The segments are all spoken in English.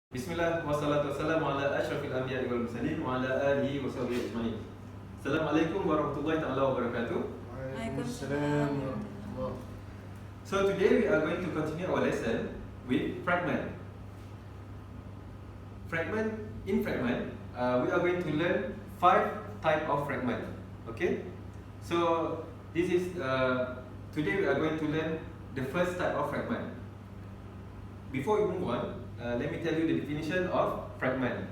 Bismillah wassalatu wassalamu ala asyrafil anbiya'i wal mursalin wa ala alihi wa sahbihi ajma'in. Assalamualaikum warahmatullahi ta'ala wabarakatuh. Waalaikumsalam warahmatullah. So today we are going to continue our lesson with fragment. In fragment, we are going to learn 5 type of fragment. Okay? So this is today we are going to learn the first type of fragment. Before we move on, let me tell you the definition of fragment.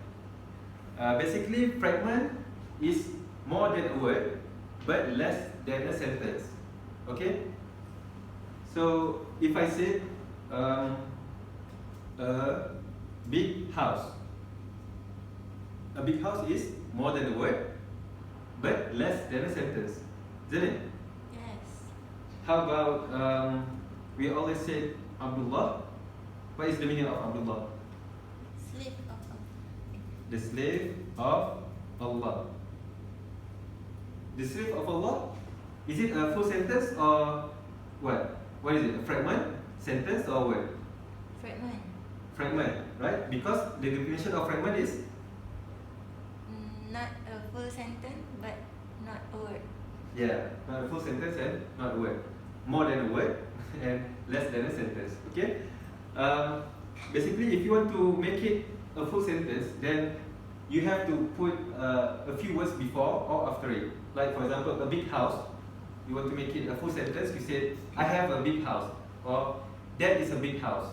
Basically, fragment is more than a word, but less than a sentence. Okay? So, if I say a big house is more than a word, but less than a sentence. Isn't it? Yes. How about we always say Abdullah? What is the meaning of Abdullah? Slave of The slave of Allah. The slave of Allah? Is it a full sentence or what? What is it? A fragment? Sentence or word? fragment. Fragment, right? Because the definition of fragment is Not a full sentence, but not a word. not a full sentence and not a word. More than a word and less than a sentence. Okay? Basically, if you want to make it a full sentence, then you have to put a few words before or after it. Like for example, a big house. You want to make it a full sentence. You say, "I have a big house," or "That is a big house."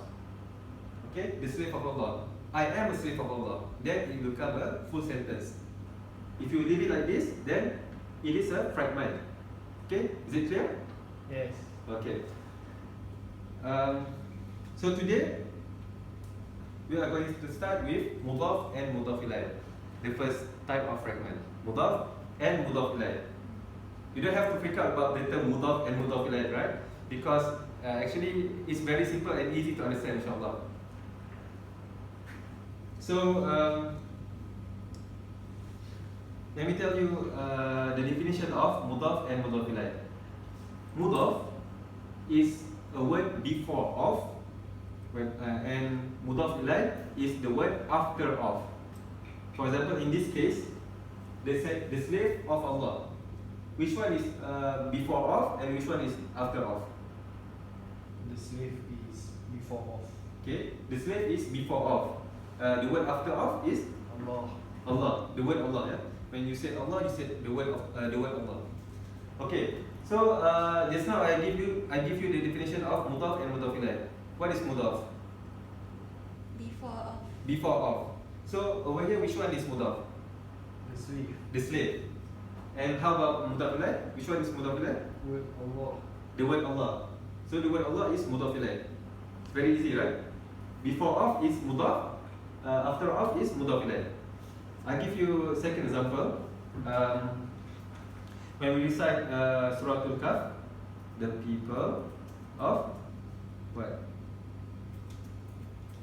Okay, the slave of Allah. I am a slave of Allah. Then it will become a full sentence. If you leave it like this, then it is a fragment. Okay, is it clear? Yes. Okay. So today we are going to start with mudhaf and mudhaf ilaih. The first type of fragment, mudhaf and mudhaf ilaih. You don't have to freak out about the term mudhaf and mudhaf ilaih, right? Because actually it's very simple and easy to understand, inshallah. So let me tell you the definition of mudhaf and mudhaf ilaih. Mudhaf is a word before of, and mudhaf ilaih is the word after of. For example, in this case, they said the slave of Allah. Which one is before of and which one is after of? The slave is before of Okay, the slave is before of. The word after of is Allah. Allah. The word Allah. Yeah. When you say Allah, you said the word Allah. Okay. So just now I give you the definition of mudhaf and mudhaf ilaih. What is mudhaf? Before of. Before of. So over here, which one is mudhaf? The slave. The slave. And how about mudhaf ilaih? Which one is mudhaf ilaih? Word Allah. The word Allah. So the word Allah is mudhaf ilaih. It's very easy, right? Before of is mudhaf. After of is mudhaf ilaih. I give you a second example. When we recite Surah Al-Kahf, the people of what?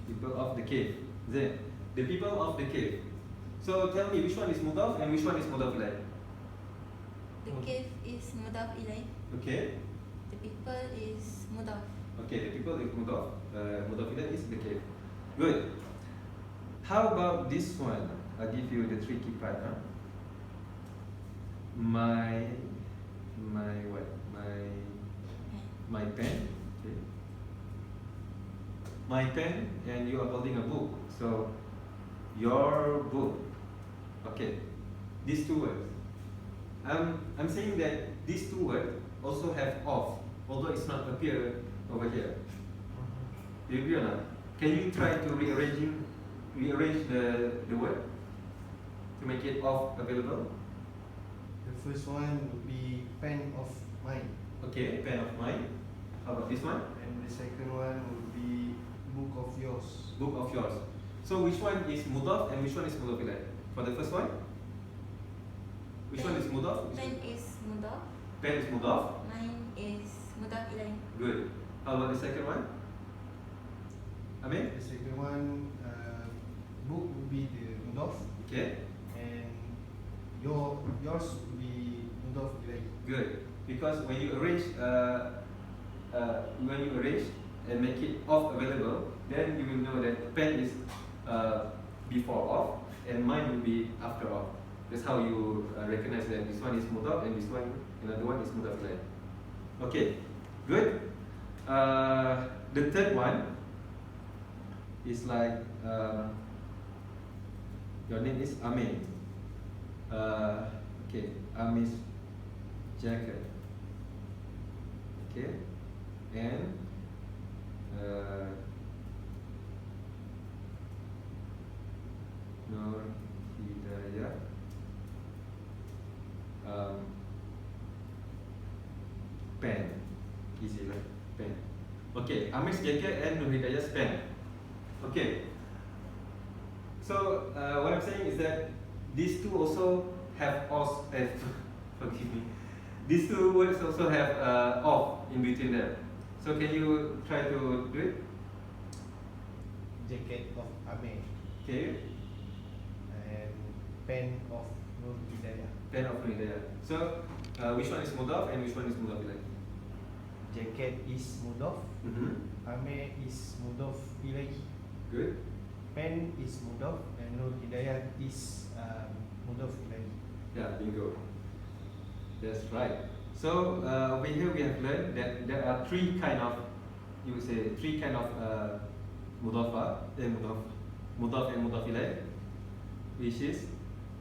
People of the cave. Is it? The people of the cave. So tell me which one is mudhaf and which one is mudhaf ilaih? The cave is mudaf ilaih. Okay. The people is mudaf. Okay, the people is mudhaf. Mudhaf ilaih is the cave. Good. How about this one? I'll give you the tricky part. My what? My pen. Okay. My pen, and you are holding a book. So your book. Okay. These two words. I'm saying that these two words also have of, although it's not appear over here. Do you agree or not? Can you try to rearrange the word to make it of available? The first one would be pen of mine, Okay, pen of mine. How about this one? and the second one would be book of yours. Book of yours. So which one is mudhaf and which one is mudhaf ilaih? For the first one, which one is mudhaf? Pen is mudaf. Pen is mudhaf. Mine is mudaf ilaih. Good. How about the second one? Amin? The second one, book would be the mudaf, Okay. and yours would be mudaf ilaih. Good. Because when you arrange and make it of available, then you will know that pen is before of, and mine will be after of. That's how you recognize that this one is mudaf and this one, another one is mudaf ilaih. Okay, good. The third one is like your name is Amin. Okay, Amin's jacket. Okay, and Nur Hidayah pen. Easy lah, pen. Okay, Amin's jacket and Nur Hidayah's pen. Okay. So what I'm saying is that these two also have os. Forgive me. These two words also have of in between them. So can you try to do it? Jacket of Amir Okay. and pen of Nur Hidayah. Pen of Nur Hidayah. So which one is mudaf and which one is mudaf ilaih? Jacket is mudaf, Amir is mudaf ilaih, Good. pen is mudaf, and Nur Hidayah is mudaf ilaih. Yeah, bingo. That's right. So over here we have learned that there are three kind of, you would say three kind of mudaf and mudaf ilaih, which is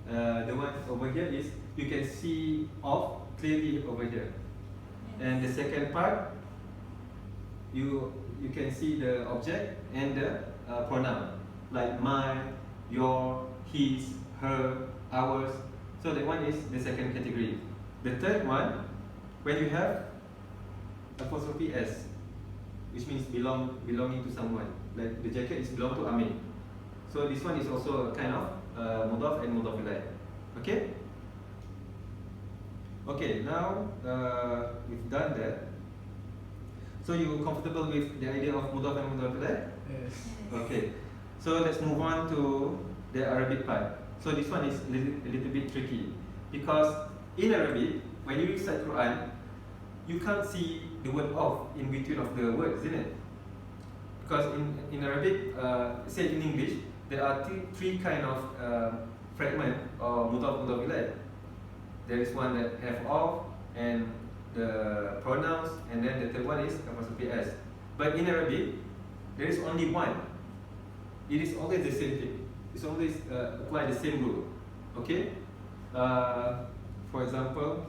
the one over here is you can see of clearly over here, and the second part you can see the object and the pronoun like my, your, his, her, ours. So that one is the second category. The third one, when you have apostrophe s, which means belonging to someone, like the jacket is belong to Amin. So this one is also a kind of mudaf and mudaf ilaih. Okay. Okay. Now we've done that. So you comfortable with the idea of mudaf and mudaf ilaih? Yes. Okay. So let's move on to the Arabic part. So this one is a little bit tricky because in Arabic, when you recite Quran, you can't see the word of in between of the words, isn't it? Because in Arabic, say in English, there are three kind of fragment or mudaf ilaih. There is one that have of and the pronouns, and then the third one is apostrophe s. But in Arabic, there is only one. It is always the same thing. It's always apply the same rule. Okay. For example,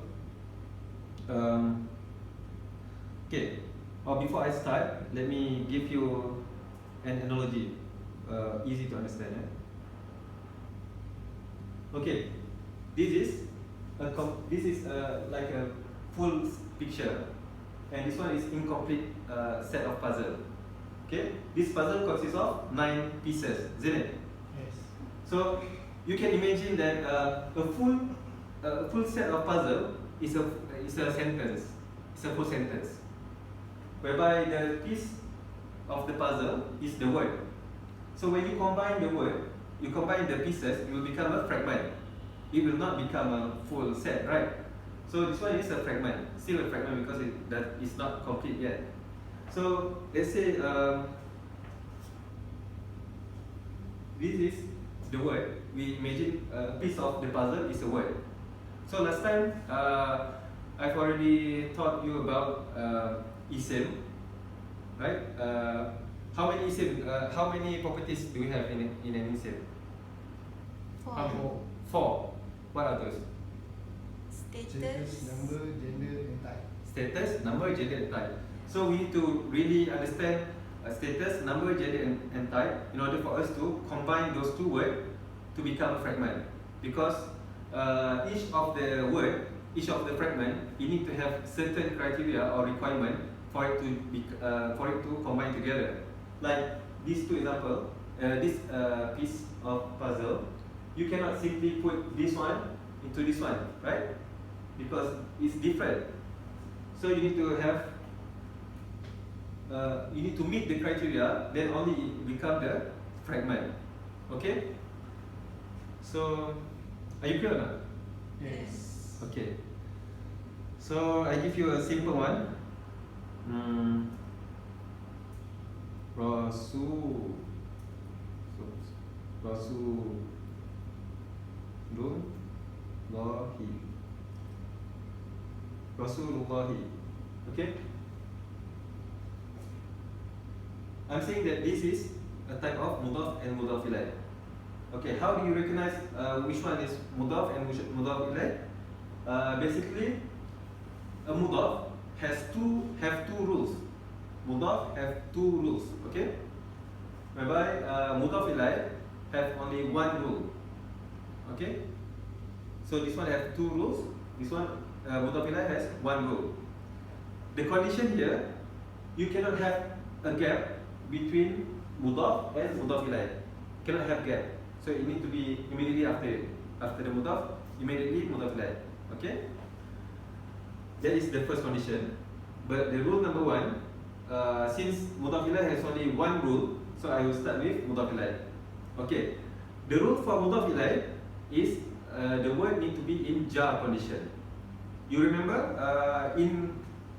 okay. Before I start, let me give you an analogy, easy to understand. Okay, this is like a full picture, and this one is incomplete set of puzzle. Okay, this puzzle consists of 9 pieces, isn't it? Yes. So you can imagine that a full set of puzzle is a sentence. It's a full sentence, whereby the piece of the puzzle is the word. So when you combine the word, you combine the pieces, it will become a fragment. It will not become a full set, right? So this one is a fragment, still a fragment because that is not complete yet. So let's say this is the word. We imagine a piece of the puzzle is a word. So last time I've already taught you about isim, right? How many isim? How many properties do we have in an isim? 4. 4. What are those? Status, number, gender, and type. Status, number, gender, and type. So we need to really understand status, number, gender, and type in order for us to combine those two words to become a fragment. Because each of the word, each of the fragment, you need to have certain criteria or requirement for it to combine together. Like these two example, this piece of puzzle, you cannot simply put this one into this one, right? Because it's different. So you need to have, you need to meet the criteria, then only it become the fragment. Okay? So, are you clear or not? Yes. Okay. So I give you a simple one. Rasul. Rasulullahi. Okay? I'm saying that this is a type of mudaf and mudaf ilaih. Okay, how do you recognize which one is mudaf and which mudaf ilaih? Basically, a mudaf have two rules. Mudaf have two rules. Okay, whereby mudaf ilaih have only one rule. Okay, so this one have two rules. This one mudaf ilaih has one rule. The condition here, you cannot have a gap between mudaf and mudaf ilaih. Cannot have gap. So it need to be immediately after the mudaf, immediately mudaf ilaih. Okay? That is the first condition. But the rule number one, since mudaf ilaih has only one rule, so I will start with mudaf ilaih. Okay. The rule for mudaf ilaih is the word need to be in jar condition. You remember in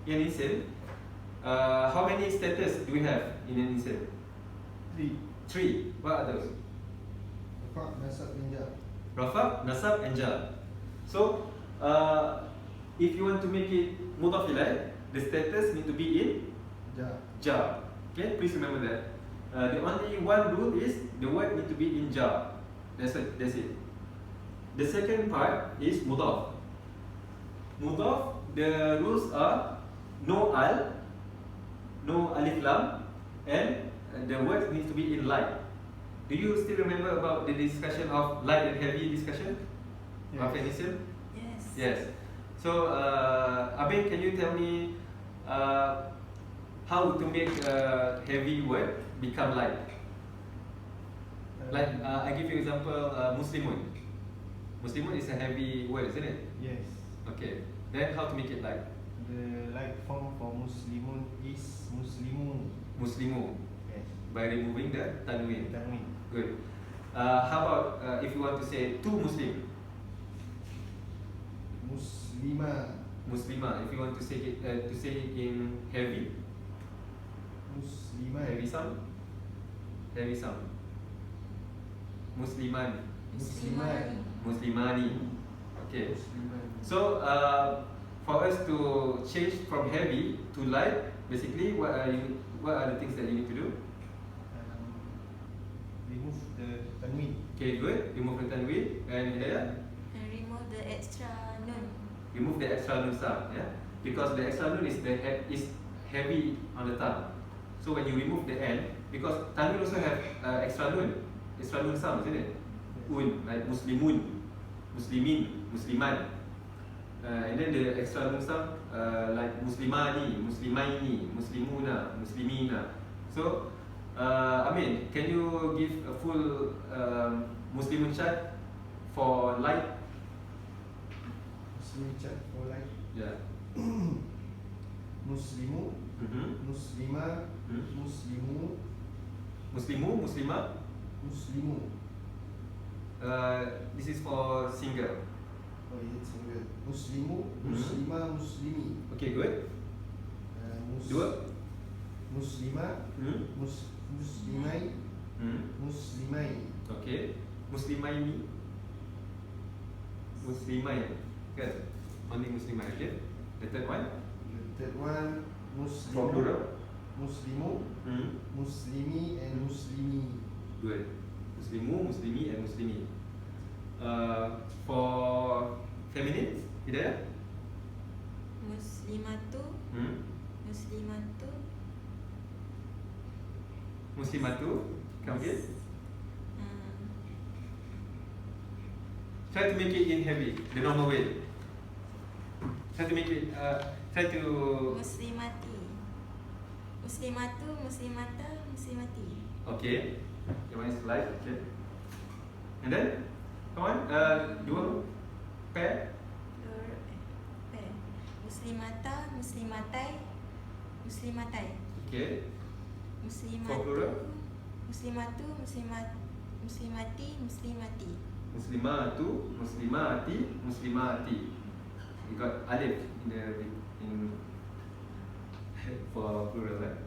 an isim, how many status do we have in an isim? 3. 3. What are those? Rafa', nasab, and jar. Rafa', nasab, and jar. So, if you want to make it mudaf ilaih, the status need to be in Jar. jar. Okay, please remember that. The only one rule is the word need to be in jar. That's it. The second part is mudaf. Mudaf, the rules are no al, no alif lam, and the words need to be in light. Do you still remember about the discussion of light and heavy discussion? Yes. Of an isim? Yes. Yes. So, Abin, can you tell me how to make a heavy word become light? Like, I give you example, Muslimun. Muslimun is a heavy word, isn't it? Yes. Okay. Then how to make it light? The light form for Muslimun is Muslimu. Muslimu. Yes. By removing the tanwin. Tanwin. Good. How about if you want to say two Muslim? Muslima. Muslima. If you want to say it in heavy. Musliman. Heavy sound. Heavy sound. Musliman. Musliman. Muslimani. Okay. Musliman. So for us to change from heavy to light, basically what are the things that you need to do? Remove the tanwin. Okay, good. Remove the tanwin and hidayah. And remove the extra nun. Remove the extra nun sound, yeah, because the extra nun is heavy on the tongue. So when you remove the n, because tanwin also have extra nun sound, isn't it? Un, like muslimun, muslimin, musliman, and then the extra nun sound like muslimani, muslimaini, muslimuna, muslimina. So, Amin, can you give a full Muslimun chart for light? Muslim chat for light. Yeah. Muslimu. Muslima. Muslimu. Muslimu, Muslima. Muslimu. This is for single. Oh, it's single. Muslimu. Muslima. Muslimi. Okay, good. Dua. Muslima. Muslimai. Muslimai. Okay. Muslimaini. Muslimai. Good. Only Muslimai. Okay. The third one. The third one. For Muslimu. plural. Muslimu. Muslimi and Muslimi. Good. Muslimu, Muslimi, and Muslimi. For feminine, Hidayah. Muslimatu. Muslimatu. Muslimatu. Come again. Try to make it in heavy, the normal way. Try to make it. Try to. Muslimati. Muslimatu, muslimata, muslimati. Okay. That one is light. Okay. And then, come on. Dua pair. Muslimata, muslimatai, muslimatai. Okay. Muslimatu. For plural? Muslimatu, muslimati, muslimati. Muslimatu, muslimati, muslimati. You got alif in for plural, right?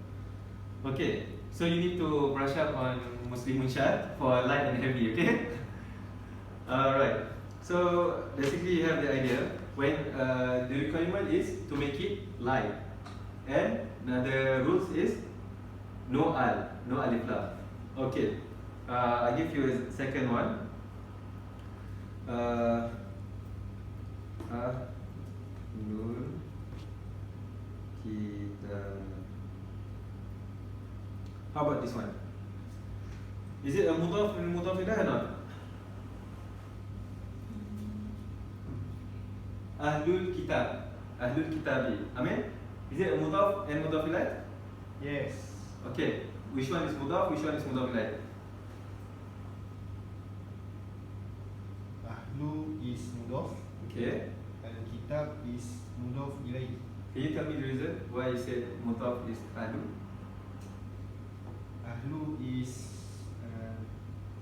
Okay. So you need to brush up on Muslim Munshad for light and heavy, okay? Alright. So basically you have the idea when the requirement is to make it light, and the rules is no alif lam. Okay. I give you a second one. Ahlul Kitab. How about this one? Is it a mudhaf and mudhaf ilayh or not? Ahlul Kitab. Ahlul Kitabi. Amin? Is it a mudhaf and mudhaf ilayh? Yes. Okay. Which one is mudhaf? Which one is mudhaf ilayh? Ahlu is mudaf. Okay. Al-kitab is mudaf ilaih. Can you tell me the reason why you said mudhaf is ahlu? Ahlu is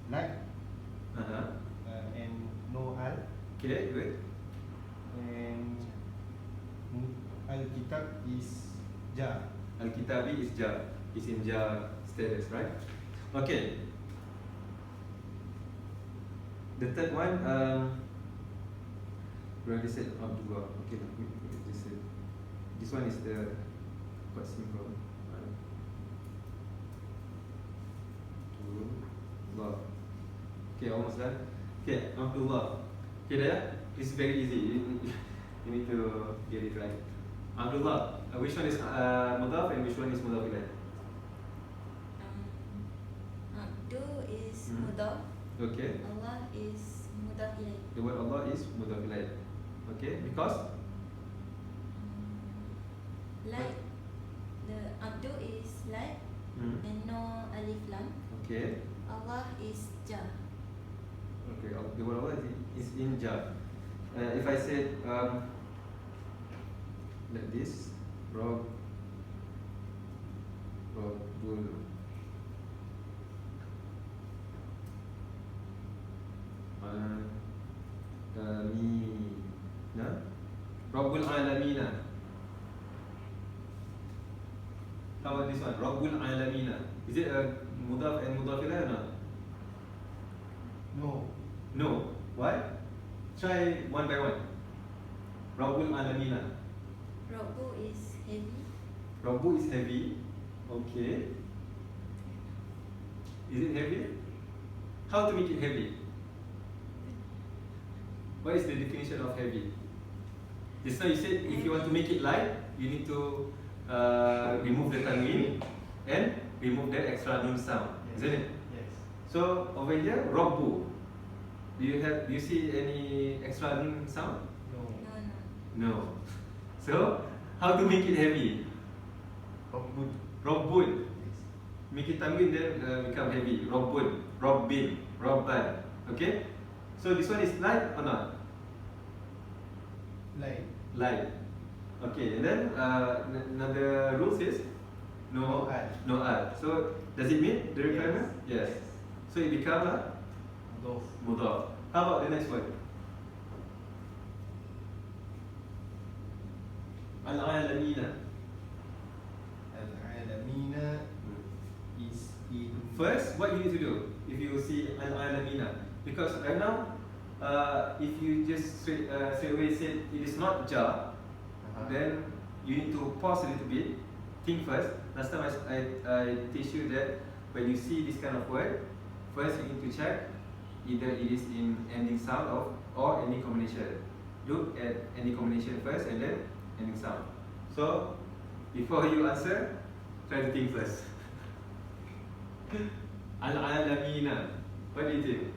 light and no al, Okay, good. and al-kitab is ja. Al-Kitabi is jar. Is in jar status, right? Okay. The third one, we already said Abdullah. Okay, this one is the quite simple. Abdullah. Okay, almost done. Okay, Abdullah. Okay, there. It's very easy. You need to get it right. Abdullah. Which one is mudhaf and which one is mudhaf ilayh? Abdu is Hmm. mudaf. Okay. Allah is mudaf ilaih. The word Allah is mudhaf ilayh. Okay, because Light. The Abdu is light and no alif lam. okay. Allah is ja. Okay, the word Allah is in jar. If I said like this, Rabbul Alamina. Rabbul Alamina. How about this one? Rabbul Alamina. Is it a mudaf and mudaf ilayh or not? No. No. Why? Try one by one. Rabbul Alamina. Rabbu is heavy. Rabbu is heavy. Okay. Is it heavy? How to make it heavy? What is the definition of heavy? Just now you said if you want to make it light, you need to remove the tanween and remove the extra nun sound, isn't it? Yes. So over here, Rabbu. Do you see any extra nun sound? No. No. No. So how to make it heavy? Rabbun. Rabbun. Yes. Make it tanween then become heavy. Rabbun, Rabbin, Rabban. Okay? So this one is light or not? Light. Light. Okay, and then another rules is No al. No al. So does it meet the requirement? Yes. So it becomes a Mudaf. mudaf. How about the next one? Al-alamina. Al-alamina is in First, what you need to do if you see al-alamina, because right now, if you just straight away say it is not jar, then you need to pause a little bit, think first. Last time I teach you that when you see this kind of word, first you need to check either it is in ending sound or any combination. Look at any combination first and then ending sound. So before you answer, try to think first. Al-alamina. What do you think?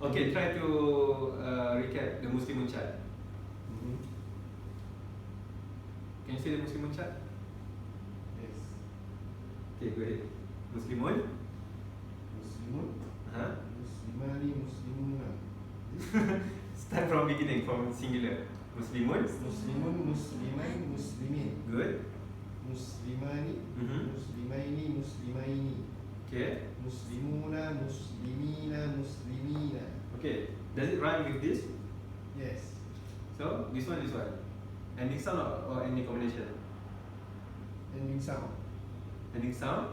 Okay, try to recap the Muslim Munshad. Can you say the Muslim Munshad? Yes. Okay, go ahead. Muslimun. Muslimun. Huh? Muslimani. Muslimuna. Start from beginning, from singular. Muslimun. Muslimun. Musliman. Muslimin. Good. Muslimani. Muslimaini. Muslimaini. Okay. Muslimuna. Muslimina. Muslimina. Okay. Does it rhyme with this? Yes. So this one. Ending sound or any combination? Ending sound. Ending sound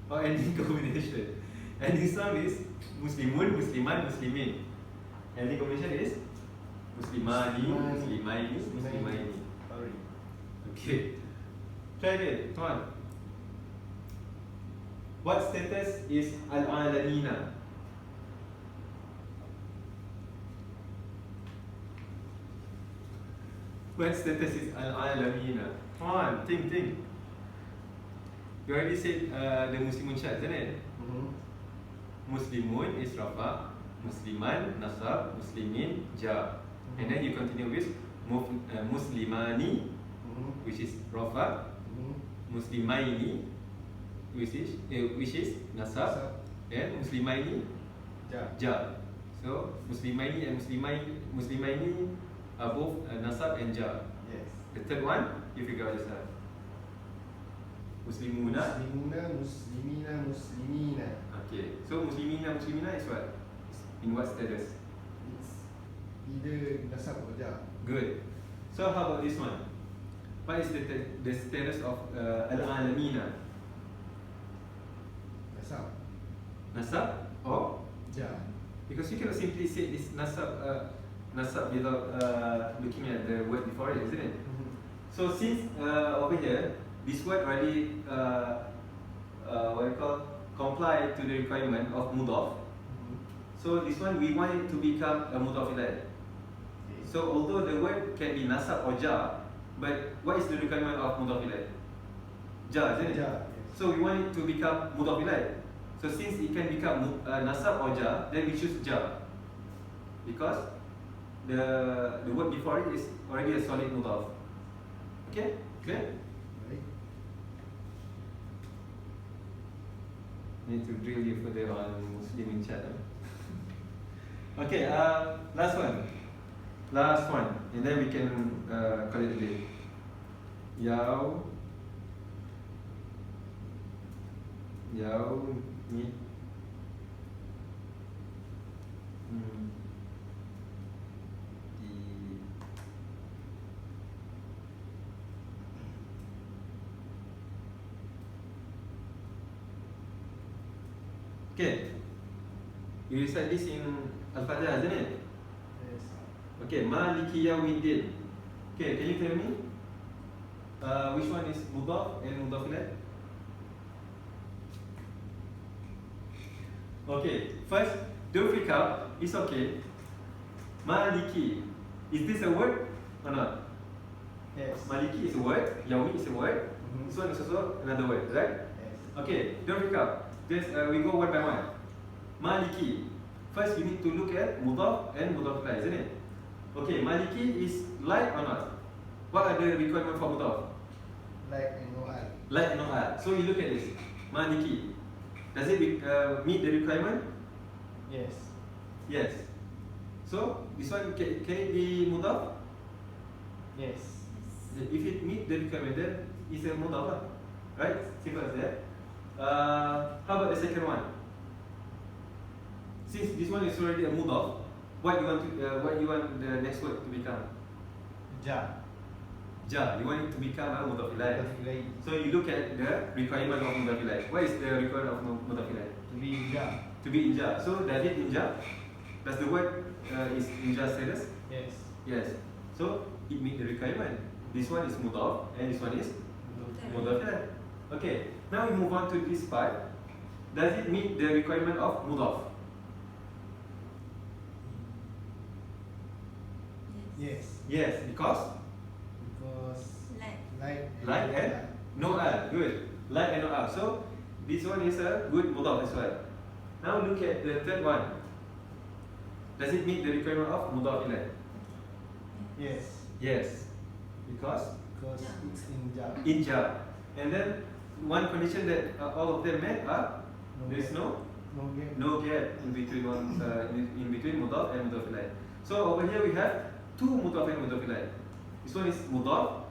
or ending combination? Ending sound is Muslimun, Musliman, Muslimin. Ending combination is Muslimani, Muslimaini, Muslimaini. Sorry. Okay. Try again. Come on. What status is al-alamina? What status is al-alamina? Come on, think. You already said the Muslimun chat, isn't it? Muslimun is rafa, Musliman, nasab, Muslimin, jar. And then you continue with Muslimani, which is rafa, Muslimaini, which is nasab, and Muslimaini, jar. So Muslimaini and Muslimaini are both nasab and jar. Yes. The third one, you figure out yourself. Muslimuna. Muslimina, Muslimina. Okay. So Muslimina is what? In what status? It's either nasab or jar. Good. So how about this one? What is the status of al-alamina? Nasab. Nasab or? Jar. Because you cannot simply say this nasab without looking at the word before it, isn't it? So since over here, this word already what you call comply to the requirement of mudaf. So this one we want it to become a mudaf ilaih. So although the word can be nasab or jar, but what is the requirement of mudaf ilaih? Jar, isn't it? Jar, yes. So we want it to become mudaf ilaih. So since it can become nasab or jar, then we choose jar, because the word before it is already a solid mudaf. Okay, clear? Right. Need to drill you further on Muslim in chat. Okay, last one, and then we can call it a day. Yao ni Okay, you recite this in Al-Fatihah, isn't it? Yes. Okay, Maliki Yawmiddin. Okay, can you tell me which one is mudaf and mudaf ilaih? Okay, first, don't freak out, it's okay. Maliki, is this a word or not? Yes. Maliki is a word, Yawmi is a word, this one is also another word, right? Yes. Okay, don't freak out. Just we go one by one. Maliki. First, we need to look at mudaf and mudaf ilaih, isn't it? Okay, Maliki is like or not? What are the requirements for mudaf? Like and no al. Like and no al. So you look at this. Maliki. Does it meet the requirement? Yes. Yes. So this one can it be mudaf? Yes. If it meets the requirement, then it's a mudaf, right? Simple as that. How about the second one? Since this one is already a mudaf, what you want the next word to become? Jar. Ja. You want it to become a mudaf ilaih. Ilaih. So you look at the requirement of mudaf ilaih. What is the requirement of mudaf ilaih? To be jar. To be in ja. So does it in ja? Does the word is in ja status? Yes. Yes. So it meets the requirement. This one is mudaf and this one is mudaf ilaih. Okay. Now we move on to this part. Does it meet the requirement of mudaf? Yes. Yes, because like and no al. Good. Like and no al. So this one is a good mudaf as well. Now look at the third one. Does it meet the requirement of mudaf ilaih? Yes. Yes. Because It's in jar. in jar. And then one condition that all of them met are there is no gap in between in between mudaf and mudaf ilaih. So over here we have two mudaf and mudaf ilaih. This one is mudaf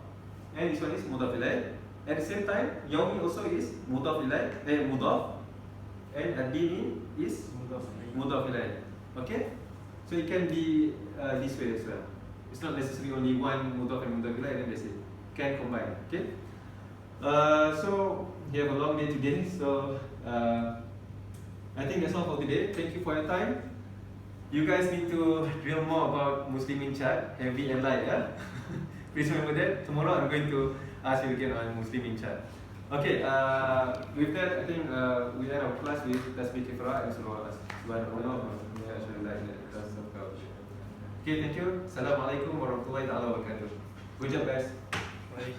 and this one is mudaf ilaih. At the same time, Yawmi also is mudaf ilaih, mudaf, and ad-dini is mudaf ilaih. Okay? So it can be this way as well. It's not necessarily only one mudaf and mudaf ilaih, then that's it. Can combine. Okay? So you have a long day today. So I think that's all for today. Thank you for your time. You guys need to drill more about Muslimin chat, heavy and light, yeah? Please remember that. Tomorrow I'm going to ask you again on Muslimin chat. Okay, with that, I think we end our class with Tasbih Kifrah and Surah Subhanallah. Okay, thank you. Assalamualaikum warahmatullahi wabarakatuh. Good job, guys. Baik.